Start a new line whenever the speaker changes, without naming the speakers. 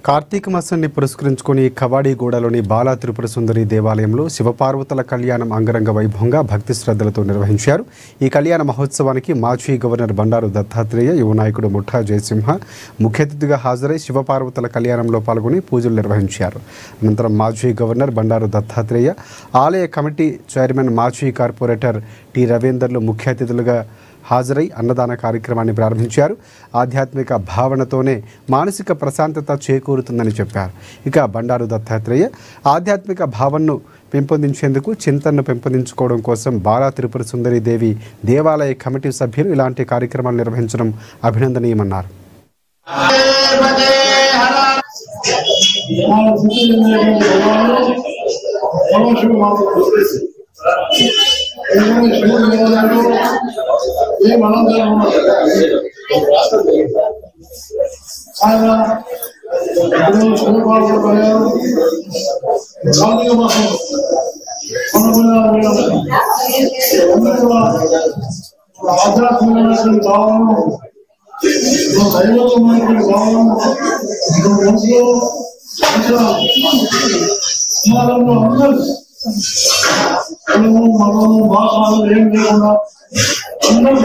కార్తీక మాసాన్ని పురస్కరించుకుని కవాడిగూడలోని బాలా త్రిపుర సుందరి దేవాలయంలో శివపార్వతుల కళ్యాణం అంగరంగ వైభవంగా భక్తి శ్రద్ధలతో నిర్వహించారు. ఈ కళ్యాణ మహోత్సవానికి మాజీ గవర్నర్ బండారు దత్తాత్రేయ, యువ నాయకుడు ముఠా జయసింహ ముఖ్య అతిథిగా హాజరై శివపార్వతుల కళ్యాణంలో పాల్గొని పూజలు నిర్వహించారు. అనంతరం మాజీ గవర్నర్ బండారు దత్తాత్రేయ, ఆలయ కమిటీ చైర్మన్ మాజీ కార్పొరేటర్ టి రవీందర్లు ముఖ్య అతిథులుగా హాజరై అన్నదాన కార్యక్రమాన్ని ప్రారంభించారు. ఆధ్యాత్మిక భావనతోనే మానసిక ప్రశాంతత చేకూరుతుందని చెప్పారు. ఇక బండారు దత్తాత్రేయ ఆధ్యాత్మిక భావనను పెంపొందించేందుకు చింతనను పెంపొందించుకోవడం కోసం బాలా త్రిపుర సుందరి దేవి దేవాలయ కమిటీ సభ్యులు ఇలాంటి కార్యక్రమాలు నిర్వహించడం అభినందనీయమన్నారు.
ఆధ్యాత్మికమైనటువంటి భావనను దైవమైనటువంటి భావనను మనసులో సమాజంలో అందరూ కులము మతము భాషలు ఏం లేకుండా అందరూ